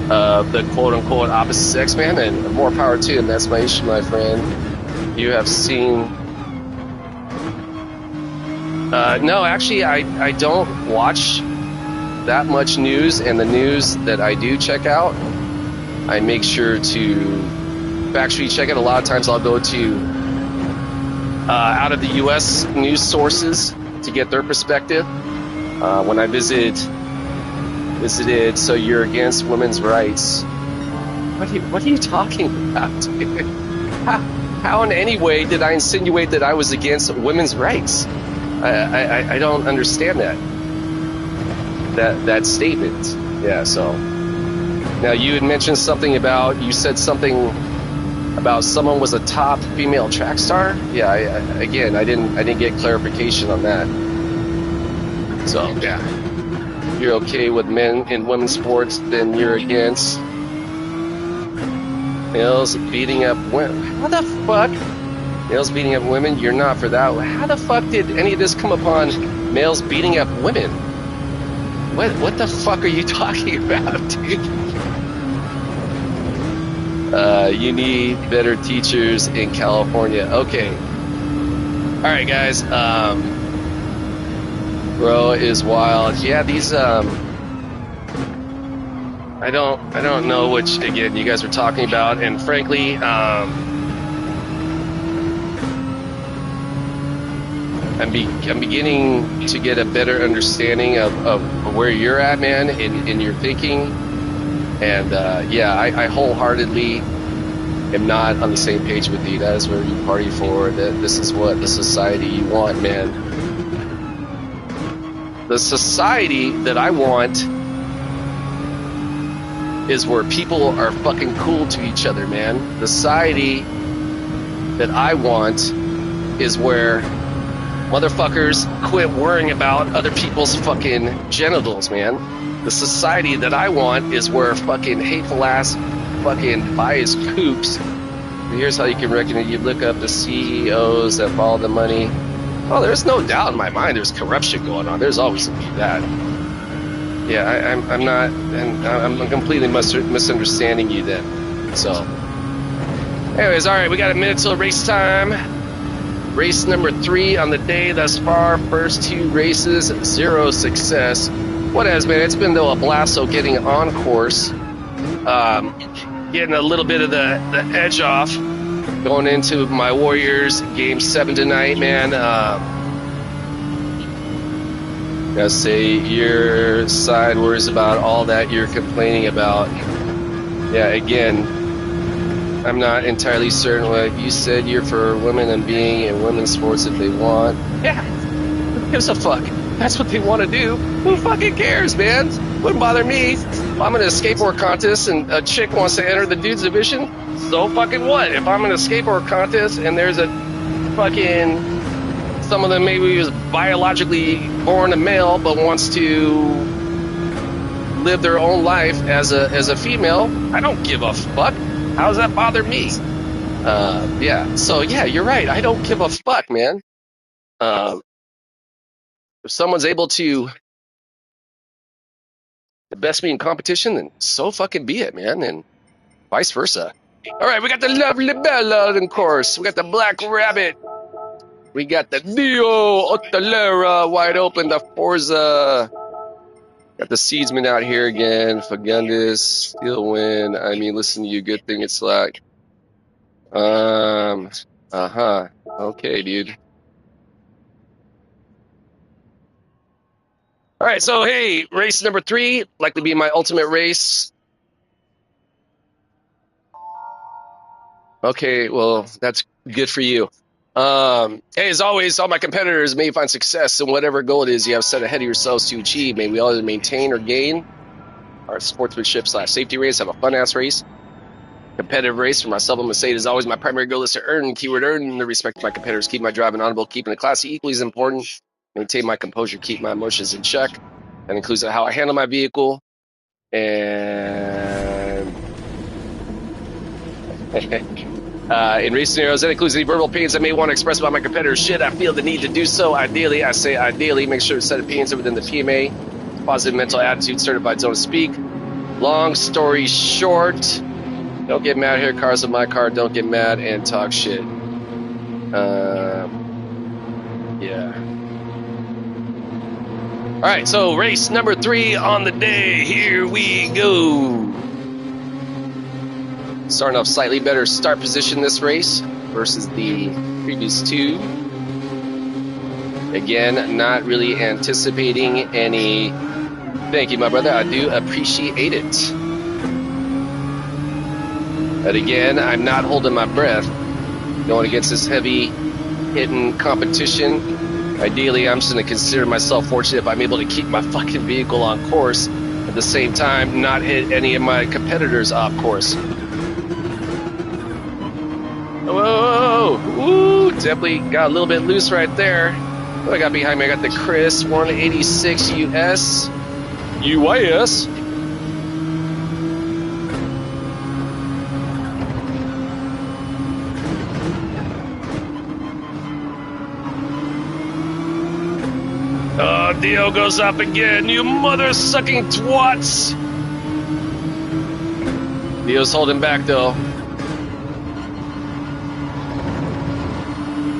S5: the quote-unquote opposite sex, man, and more power to them. That's my issue, my friend. You have seen... no, actually, I don't watch that much news, and the news that I do check out, I make sure to actually check it. A lot of times I'll go to out of the U.S. news sources to get their perspective. When I visited, so you're against women's rights. What are you talking about, dude? How in any way did I insinuate that I was against women's rights? I don't understand that statement. Yeah. So now you had mentioned something about, you said something about someone was a top female track star. Yeah. I didn't get clarification on that. So yeah, you're okay with men in women's sports, then you're against males beating up women. How the fuck? Males beating up women? You're not for that. How the fuck did any of this come upon males beating up women? What the fuck are you talking about, dude? You need better teachers in California. Okay. All right, guys. Bro is wild. Yeah, these I don't know which, again, you guys were talking about, and frankly, I'm beginning to get a better understanding of where you're at, man, in your thinking, and yeah, I wholeheartedly am not on the same page with you. That is where you party for. That this is what the society you want, man. The society that I want is where people are fucking cool to each other, man. The society that I want is where motherfuckers quit worrying about other people's fucking genitals, man. The society that I want is where fucking hateful ass fucking biased kooks. Here's how you can recognize. You look up the CEOs that follow the money. Oh, there's no doubt in my mind there's corruption going on. There's always going to be that. Yeah, I'm not, and I'm completely misunderstanding you then. So, anyways, all right, we got a minute till race time. Race number 3 on the day thus far. First 2 races, 0 success. What has been? It's been though a blast. So getting on course, getting a little bit of the edge off, going into my Warriors game 7 tonight, man. Gotta say, your side worries about all that you're complaining about. Yeah, again, I'm not entirely certain what you said. You're for women and being in women's sports if they want. Yeah, who gives a fuck? That's what they want to do. Who fucking cares, man? Wouldn't bother me. If I'm in a skateboard contest and a chick wants to enter the dudes division, so fucking what? If I'm in a skateboard contest and there's a fucking, some of them maybe was biologically born a male but wants to live their own life as a female, I don't give a fuck. How does that bother me? Yeah, so yeah, you're right. I don't give a fuck, man. If someone's able to the best me in competition, then so fucking be it, man, and vice versa. All right, we got the lovely Bella, of course. We got the Black Rabbit. We got the Dio Otalera wide open, the Forza. Got the Seedsman out here again. Fagundes, still win. I mean, listen to you, good thing it's like. Okay, dude. All right, so hey, race number 3, likely be my ultimate race. Okay, well, that's good for you. Hey, as always, all my competitors may find success in whatever goal it is you have set ahead of yourselves to achieve. May we all either maintain or gain our sportsmanship/safety race, have a fun-ass race. Competitive race for myself, I'm going to say it is always my primary goal is to earn, keyword earn, the respect of my competitors, keep my driving honorable, keeping it classy equally as important, maintain my composure, keep my emotions in check. That includes how I handle my vehicle, and in race scenarios, that includes any verbal opinions I may want to express about my competitors. Should I feel the need to do so, ideally, I say ideally, make sure to set opinions within the PMA, positive mental attitude, certified zone to speak. Long story short, don't get mad here, cars in my car, don't get mad and talk shit. Yeah. All right, so race number 3 on the day. Here we go. Starting off slightly better start position this race versus the previous 2. Again, not really anticipating any. Thank you, my brother. I do appreciate it. But again, I'm not holding my breath going against this heavy hitting competition. Ideally, I'm just going to consider myself fortunate if I'm able to keep my fucking vehicle on course, at the same time not hit any of my competitors off course. Whoa! Ooh, definitely got a little bit loose right there. What I got behind me? I got the Chris 186 US. UYS. Oh, Dio goes up again, you mother-sucking twats! Dio's holding back, though.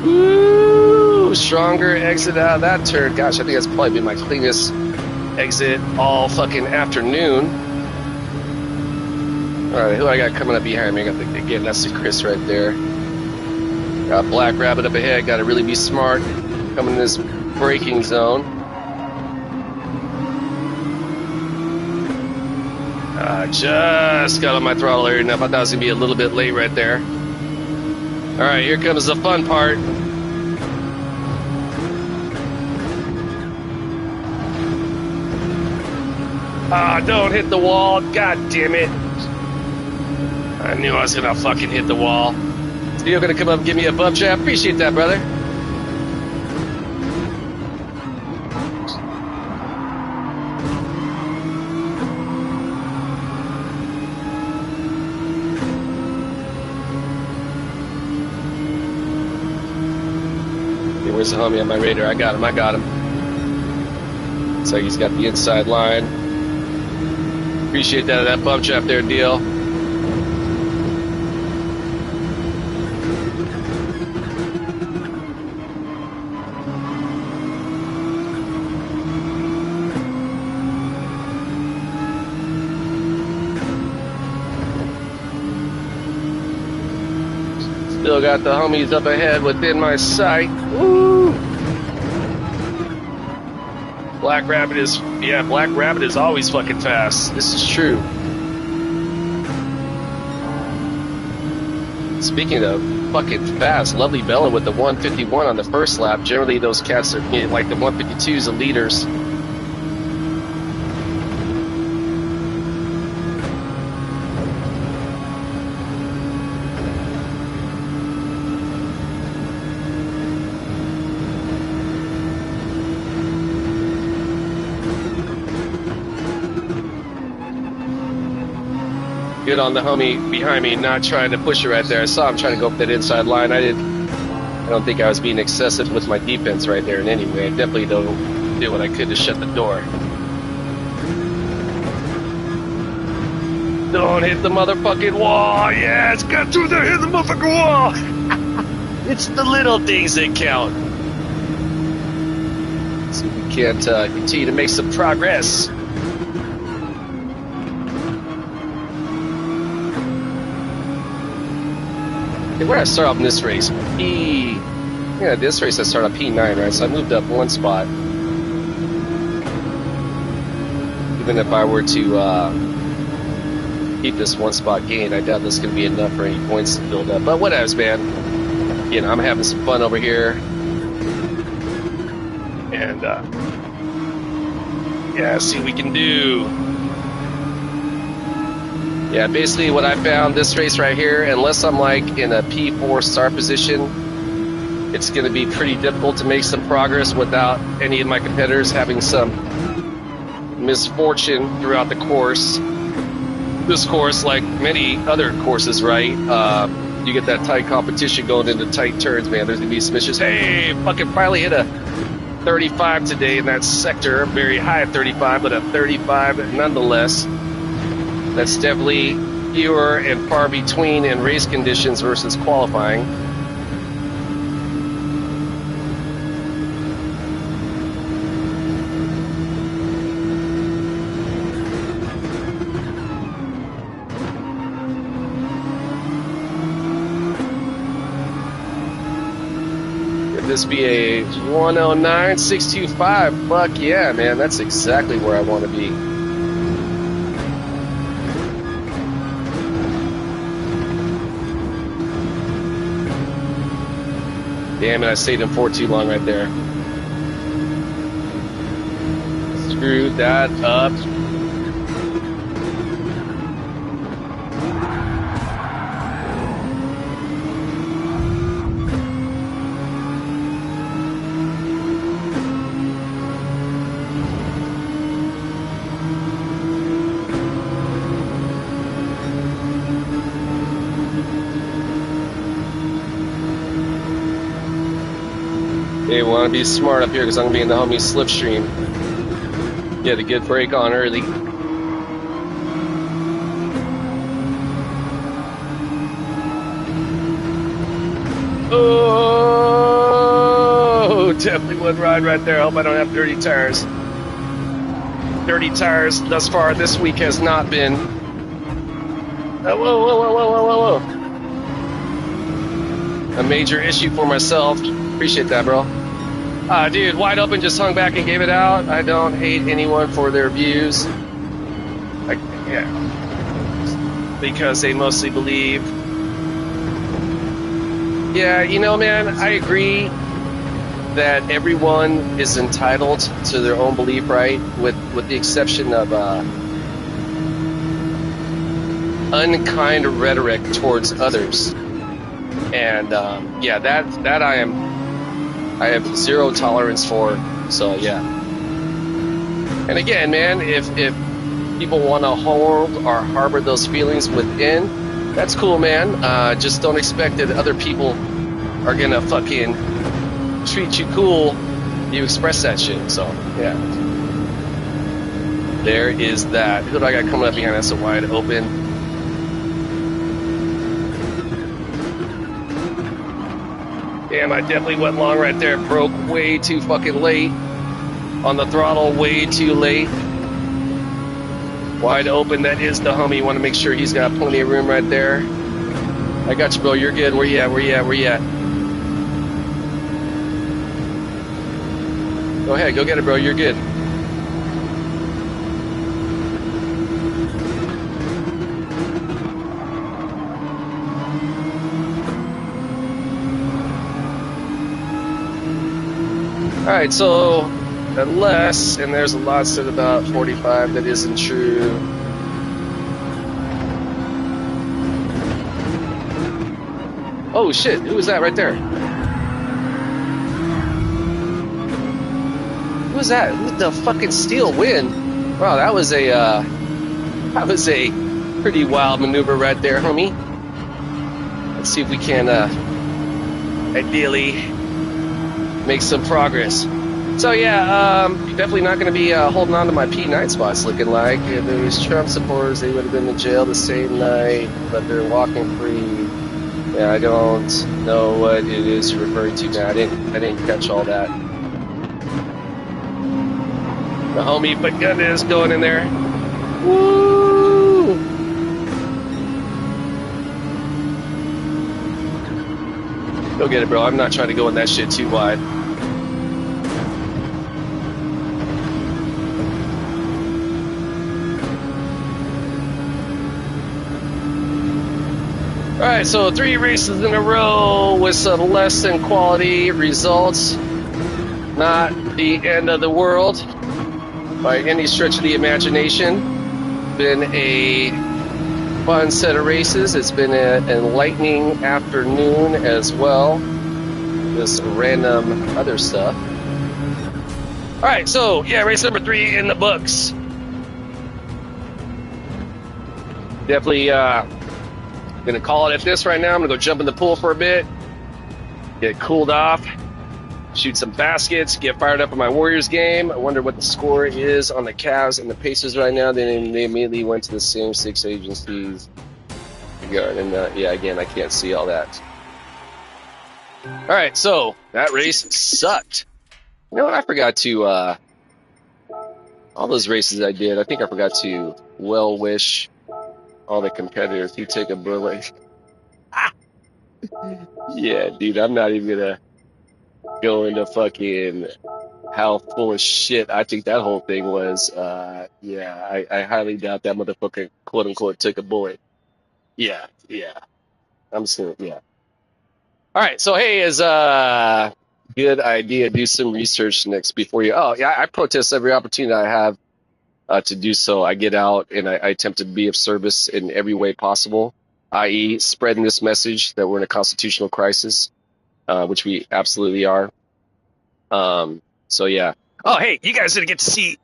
S5: Woo! Stronger exit out of that turn. Gosh, I think that's probably been my cleanest exit all fucking afternoon. Alright, who I got coming up behind me? I got again, that's the Chris right there. Got Black Rabbit up ahead, gotta really be smart. Coming in this braking zone. I just got on my throttle area enough. I thought I was gonna be a little bit late right there. Alright, here comes the fun part. Ah, don't hit the wall. God damn it. I knew I was gonna fucking hit the wall. So you're gonna come up and give me a bump trap? Appreciate that, brother. Okay, where's the homie on my radar? I got him. Looks like he's got the inside line. Appreciate that bump trap there, deal. Still got the homies up ahead within my sight. Woo! Black Rabbit is always fucking fast. This is true. Speaking of fucking fast, Lovely Bella with the 151 on the first lap. Generally, those cats are like the 152s, the leaders. Good on the homie behind me, not trying to push it right there. I saw him trying to go up that inside line. I don't think I was being excessive with my defense right there in any way. I definitely don't do what I could to shut the door. Don't hit the motherfucking wall. Yes, got through there, hit the motherfucking wall. It's the little things that count. See if we can't continue to make some progress. Where did I start off in this race? This race I started on P9, right? So I moved up one spot. Even if I were to keep this one spot gain, I doubt this is going to be enough for any points to build up. But whatever, man. You know, I'm having some fun over here. And, yeah, see what we can do. Yeah, basically what I found this race right here, unless I'm like in a P4 start position, it's going to be pretty difficult to make some progress without any of my competitors having some misfortune throughout the course. This course, like many other courses, right? You get that tight competition going into tight turns, man. There's going to be some issues. Hey, fucking finally hit a 35 today in that sector. Very high at 35, but a 35 nonetheless. That's definitely fewer and far between in race conditions versus qualifying. Could this be a 109.625? Fuck yeah, man. That's exactly where I want to be. Damn it, I stayed in 4 too long right there. screw that up. They want to be smart up here because I'm going to be in the homie slipstream. Get a good break on early. Oh, definitely one ride right there. I hope I don't have dirty tires. Dirty tires thus far this week has not been. Whoa, whoa, whoa, whoa, whoa, whoa. A major issue for myself. Appreciate that, bro. Dude, Wide Open just hung back and gave it out. I don't hate anyone for their views. Because they mostly believe. Yeah, you know, man, I agree that everyone is entitled to their own belief, right? With the exception of unkind rhetoric towards others. And yeah, that I have zero tolerance for. So yeah. And again, man, if people want to hold or harbor those feelings within, that's cool, man. Just don't expect that other people are gonna fucking treat you cool. You express that shit. So yeah. There is that. Who do I got coming up behind? That's a Wide Open. Damn, I definitely went long right there. Broke way too fucking late. On the throttle, way too late. Wide Open, that is the homie. You want to make sure he's got plenty of room right there. I got you, bro. You're good. Where you at? Where you at? Where you at? Go ahead. Go get it, bro. You're good. Alright, so unless, and there's a lot said about 45 that isn't true. Oh shit, who was that right there? Who was that? Who the fucking steel win? Wow, that was a pretty wild maneuver right there, homie. Let's see if we can ideally make some progress. So yeah, definitely not going to be holding on to my P9 spots looking like. If it was Trump supporters, they would have been in jail the same night, but they're walking free. Yeah, I don't know what it is you're referring to now. I didn't catch all that. The homie Bagunda is going in there. Woo! Go get it, bro. I'm not trying to go in that shit too wide. Alright, so 3 races in a row with some less than quality results. Not the end of the world by any stretch of the imagination. Been a fun set of races. It's been an enlightening afternoon as well. Just random other stuff. Alright, so yeah, race number 3 in the books. Definitely gonna call it at this right now. I'm gonna go jump in the pool for a bit, get cooled off, shoot some baskets, get fired up on my Warriors game. I wonder what the score is on the Cavs and the Pacers right now. They immediately went to the same 6 agencies. And yeah, again, I can't see all that. All right, so that race sucked. You know what? I forgot to all those races I did. I think I forgot to well wish all the competitors who took a bullet. Yeah, dude, I'm not even gonna go into fucking how full of shit I think that whole thing was. Yeah, I highly doubt that motherfucker, quote unquote, took a bullet. Yeah. I'm still, yeah. All right, so hey, as Good idea. Do some research next before you. Oh, yeah, I protest every opportunity I have to do so. I get out and I attempt to be of service in every way possible, i.e., spreading this message that we're in a constitutional crisis, which we absolutely are. So, yeah. Oh, hey, you guys didn't get to see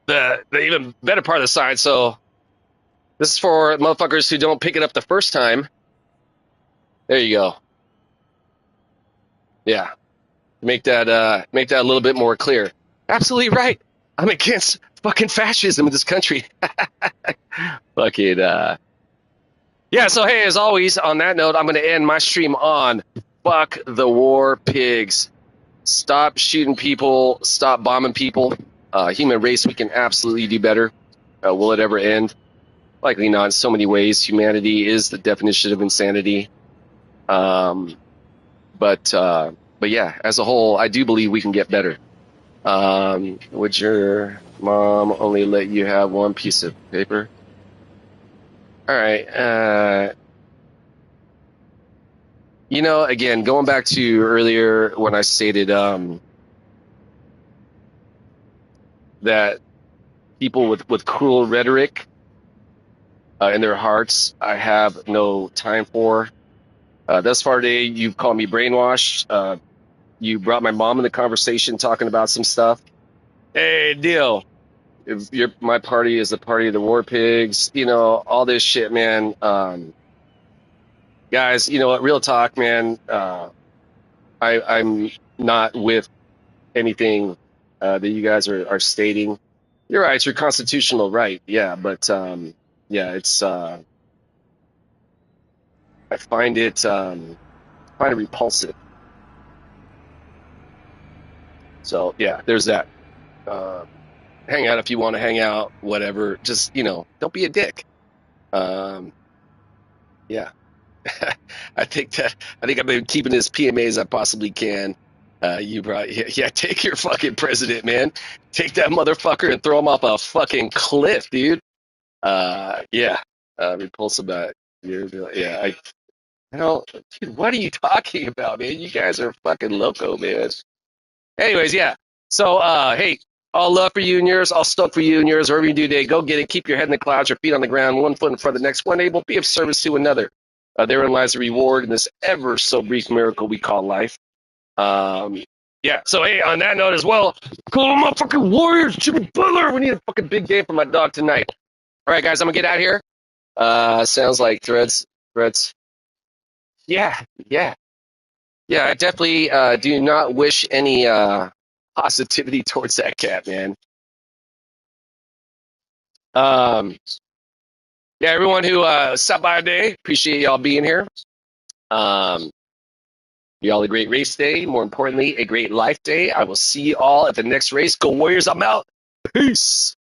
S5: the even better part of the sign. So, this is for motherfuckers who don't pick it up the first time. There you go. Yeah. Make that a little bit more clear. Absolutely right. I'm against fucking fascism in this country. Fucking yeah, so hey, as always, on that note, I'm gonna end my stream on fuck the war pigs. Stop shooting people, stop bombing people. Human race, we can absolutely do better. Will it ever end? Likely not in so many ways. Humanity is the definition of insanity. But yeah, as a whole, I do believe we can get better. Would your mom only let you have one piece of paper? All right. You know, again, going back to earlier when I stated that people with cruel rhetoric in their hearts, I have no time for. Thus far today, you've called me brainwashed. You brought my mom in the conversation talking about some stuff. Hey, deal. If my party is the party of the war pigs, you know, all this shit, man. Guys, you know what? Real talk, man. I'm not with anything that you guys are stating. You're right. It's your constitutional right. Yeah. But, yeah, it's, I find it repulsive. So yeah, there's that. Hang out if you want to hang out, whatever. Just, you know, don't be a dick. Yeah. I think I've been keeping as PMA as I possibly can. Yeah, take your fucking president, man. Take that motherfucker and throw him off a fucking cliff, dude. Yeah. Repulsive about it. Yeah, I don't, dude, what are you talking about, man? You guys are fucking loco, man. Anyways, yeah. So, hey, all love for you and yours. All stoked for you and yours. Wherever you do today, go get it. Keep your head in the clouds, your feet on the ground, one foot in front of the next, one able, be of service to another. Therein lies the reward in this ever so brief miracle we call life. Yeah, so hey, on that note as well, call my fucking Warriors, Jimmy Butler. We need a fucking big game for my dog tonight. All right, guys, I'm gonna get out of here. Sounds like threads. Yeah. I definitely do not wish any positivity towards that cat, man. Yeah, everyone who stopped by today, appreciate y'all being here. Y'all a great race day. More importantly, a great life day. I will see you all at the next race. Go Warriors, I'm out. Peace.